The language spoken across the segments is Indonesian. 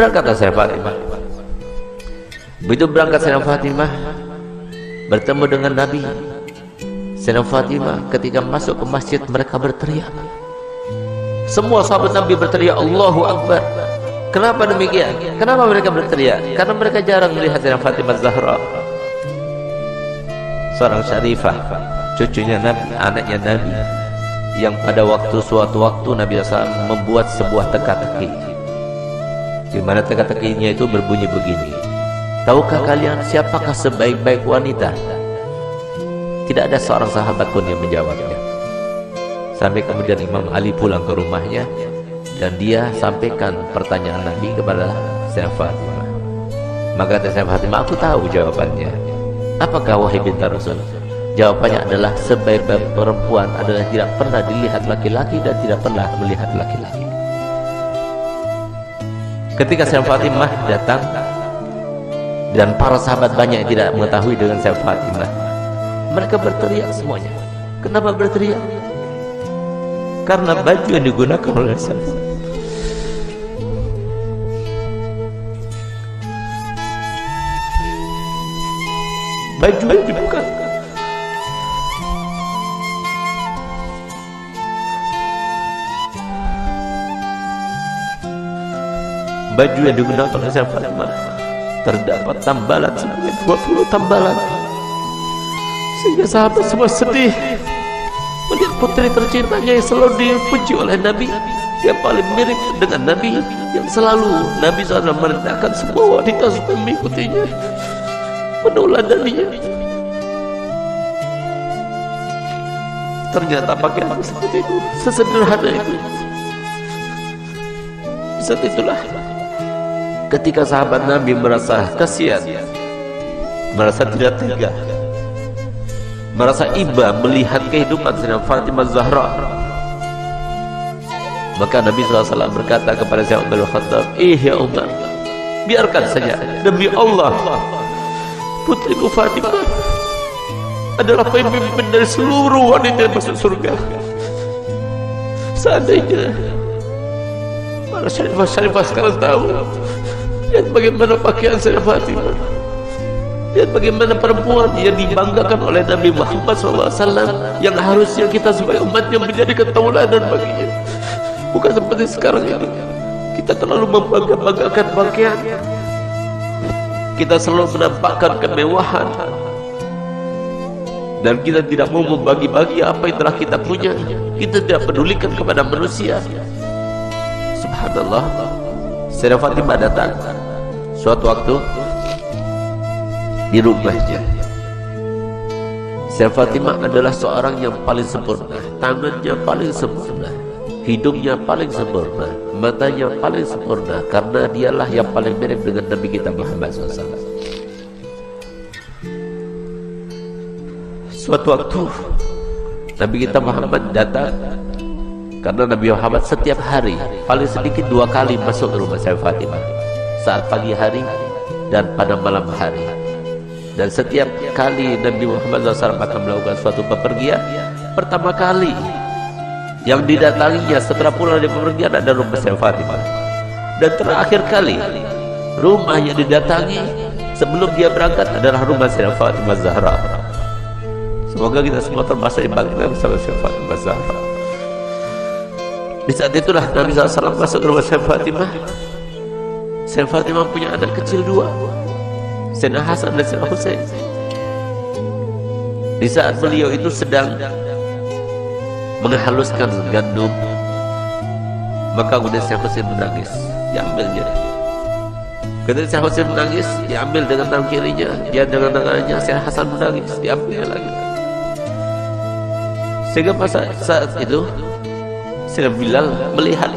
Berangkatlah Sayyidah Fatimah. Begitu berangkat Sayyidah Fatimah bertemu dengan Nabi. Sayyidah Fatimah ketika masuk ke masjid mereka berteriak. Semua sahabat Nabi berteriak Allahu Akbar. Kenapa demikian? Kenapa mereka berteriak? Karena mereka jarang melihat Sayyidah Fatimah Zahra, seorang syarifah, cucunya Nabi, anaknya Nabi, yang pada suatu waktu Nabi SAW membuat sebuah teka-teki, di mana teka-tekinya itu berbunyi begini. Tahukah kalian siapakah sebaik-baik wanita? Tidak ada seorang sahabat pun yang menjawabnya. Sampai kemudian Imam Ali pulang ke rumahnya dan dia sampaikan pertanyaan Nabi kepada Sayyidah Fatimah. Maka kata Sayyidah Fatimah, aku tahu jawabannya. Apakah wahai binti Rasul? Jawabannya adalah sebaik-baik perempuan adalah tidak pernah dilihat laki-laki dan tidak pernah melihat laki-laki. Ketika Sayyidah Fatimah datang dan para sahabat banyak yang tidak mengetahui dengan Sayyidah Fatimah, mereka berteriak semuanya. Kenapa berteriak? Karena baju yang digunakan oleh Sayyidah, baju yang dibuka, baju yang digunakan oleh Sayyidah Fatimah terdapat tambalan sebanyak 20 tambalan, sehingga sahabat semua sedih melihat putri tercintanya yang selalu dipuji oleh Nabi, yang paling mirip dengan Nabi, yang selalu Nabi SAW merendahkan semua wanita supaya mengikutinya, meneladaninya. Ternyata pakaian seperti itu, sesederhana itu. Saat itulah ketika sahabat Nabi merasa kasihan, merasa tidak tega, merasa iba melihat kehidupan Sayyidah Fatimah Zahra, maka Nabi SAW berkata kepada Sayyidina Umar bin Khattab, ya Umar, biarkan saja, demi Allah putriku Fatimah adalah pemimpin dari seluruh wanita yang masuk surga. Seandainya para syarifah sekarang tahu, lihat bagaimana pakaian Sayyidah Fatimah, lihat bagaimana perempuan yang dibanggakan oleh Nabi Muhammad SAW, yang harusnya kita sebagai umatnya menjadi tauladan baginya. Bukan seperti sekarang ini, kita terlalu membangga-banggakan pakaian, kita selalu menampakkan kemewahan, dan kita tidak mau membagi-bagi apa yang telah kita punya. Kita tidak pedulikan kepada manusia. Subhanallah, Sayyidah Fatimah datang suatu waktu di rumahnya. Sayyidah Fatimah adalah seorang yang paling sempurna, tangannya paling sempurna, hidungnya paling sempurna, matanya paling sempurna, karena dialah yang paling mirip dengan Nabi kita Muhammad SAW. Suatu waktu Nabi kita Muhammad datang, karena Nabi Muhammad setiap hari paling sedikit 2 kali masuk ke rumah Sayyidah Fatimah, saat pagi hari dan pada malam hari. Dan setiap kali Nabi Muhammad SAW akan melakukan suatu bepergian, pertama kali yang didatanginya setelah pulang dari bepergian ada rumah Sayyidah Fatimah, dan terakhir kali rumah yang didatangi sebelum dia berangkat adalah rumah Sayyidah Fatimah Zahra. Semoga kita semua termasuk yang bangga bersama Sayyidah Fatimah Zahra. Di saat itulah Nabi SAW masuk ke rumah Sayyidah Fatimah. Sayyidah Fatimah punya anak kecil 2, Sayyidina Hasan dan Sayyidina Husain. Di saat beliau itu sedang menghaluskan gandum, maka kemudian Sayyidina Husain menangis, diambilnya. Ketika Sayyidina Husain menangis, diambil dengan tangan kirinya, dia dengan tangannya. Sayyidina Hasan menangis, diambilnya lagi. Sehingga pada saat itu Sayyidina Bilal melihat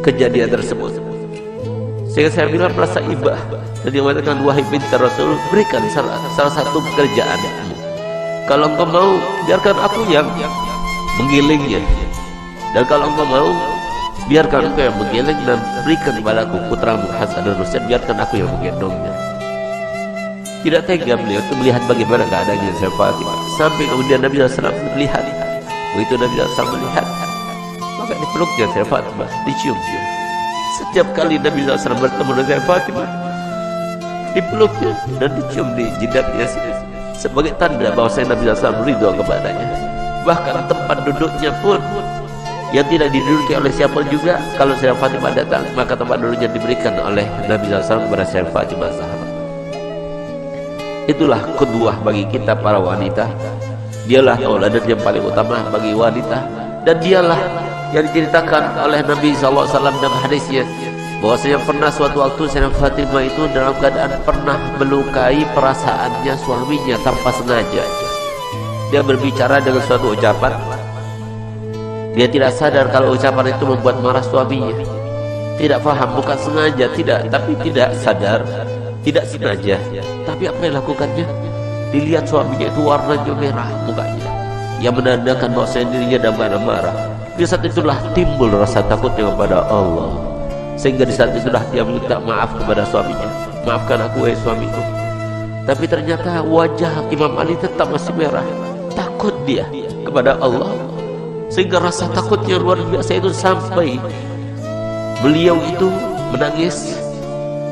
kejadian tersebut, sehingga Sayyidina Bilal merasa iba dan dia mengatakan, wahai binti Rasul, berikan salah satu pekerjaanmu. Kalau engkau mau, biarkan aku yang menggilingnya, dan kalau engkau mau, biarkan engkau yang menggiling dan berikan kepadaku putramu Hasan dan Husain, biarkan aku yang menggendongnya. Tidak tega beliau itu melihat bagaimana keadaannya Sayyidah Fatimah, sampai kemudian Nabi SAW melihat. Begitu Nabi SAW melihat, maka dipeluknya Sayyidah Fatimah, dicium dia. Setiap kali Nabi SAW bertemu dengan Fatimah, dipeluknya dan dicium di jidatnya sebagai tanda bahwa Nabi SAW ridho kepadanya. Bahkan tempat duduknya pun yang tidak diduduki oleh siapa juga, kalau Sayyidah Fatimah datang maka tempat duduknya diberikan oleh Nabi SAW kepada Sayyidah Fatimah sahabat. Itulah qudwah bagi kita para wanita. Dialah tauladan yang paling utama bagi wanita, dan dialah yang diceritakan oleh Nabi SAW dalam hadisnya bahwasanya pernah suatu waktu Sayyidah Fatimah itu dalam keadaan pernah melukai perasaannya suaminya tanpa sengaja. Dia berbicara dengan suatu ucapan, dia tidak sadar kalau ucapan itu membuat marah suaminya. Tidak paham, bukan sengaja, tidak, tapi tidak sadar, tidak sengaja. Tapi apa yang lakukannya? Dilihat suaminya itu warnanya merah mukanya, yang menandakan bahwa dirinya dalam keadaan marah. Di saat itulah timbul rasa takutnya kepada Allah, sehingga di saat itulah dia minta maaf kepada suaminya. Maafkan aku wahai suamiku. Tapi ternyata wajah Imam Ali tetap masih merah. Takut dia kepada Allah, sehingga rasa takutnya luar biasa itu sampai beliau itu menangis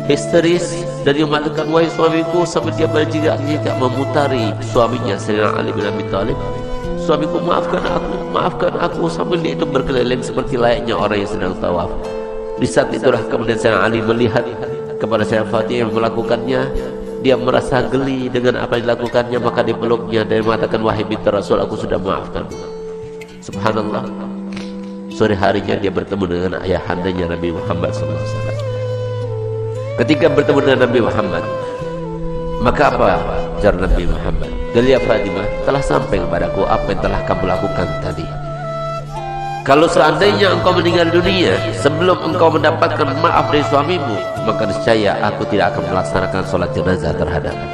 histeris dan dia mengatakan, wahai suamiku, sampai dia berjejak-jejak memutari suaminya Sayyidina Ali bin Abi Thalib. Suamiku, maafkan aku, sambil dia itu berkeliling seperti layaknya orang yang sedang tawaf. Di saat itulah kemudian Sayyidina Ali melihat kepada Sayyidah Fatimah yang melakukannya. Dia merasa geli dengan apa yang dilakukannya, maka dipeluknya dan mengatakan, wahai binti Rasul, aku sudah maafkan. Subhanallah, sore harinya dia bertemu dengan ayahandanya Nabi Muhammad SAW. Ketika bertemu dengan Nabi Muhammad, maka apa jar Nabi Muhammad? Ya Fatimah, telah sampai kepadaku apa yang telah kamu lakukan tadi. Kalau seandainya engkau meninggal dunia sebelum engkau mendapatkan maaf dari suamimu, maka niscaya aku tidak akan melaksanakan sholat jenazah terhadapmu.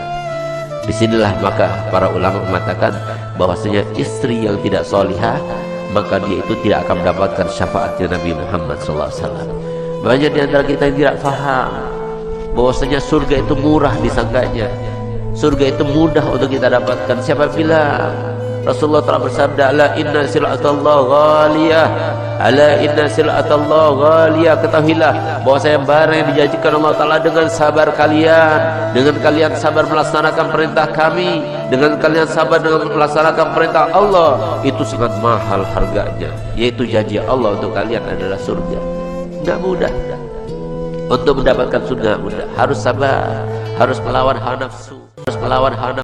Disinilah maka para ulama mengatakan bahwasanya istri yang tidak solihah, maka dia itu tidak akan mendapatkan syafaatnya Nabi Muhammad SAW. Banyak di antara kita yang tidak faham bahwasanya surga itu murah disangkanya, surga itu mudah untuk kita dapatkan. Siapa bilang? Rasulullah telah bersabda, ala inna sil'atallah ghaliyah, ala inna sil'atallah ghaliyah. Ketahuilah bahwasanya barang yang dijanjikan Allah Ta'ala dengan sabar kalian, dengan kalian sabar melaksanakan perintah kami, dengan kalian sabar dengan melaksanakan perintah Allah, itu sangat mahal harganya, yaitu janji Allah untuk kalian adalah surga. Tidak mudah untuk mendapatkan surga, mudah. Harus sabar, harus melawan hawa nafsu, harus melawan hawa nafsu.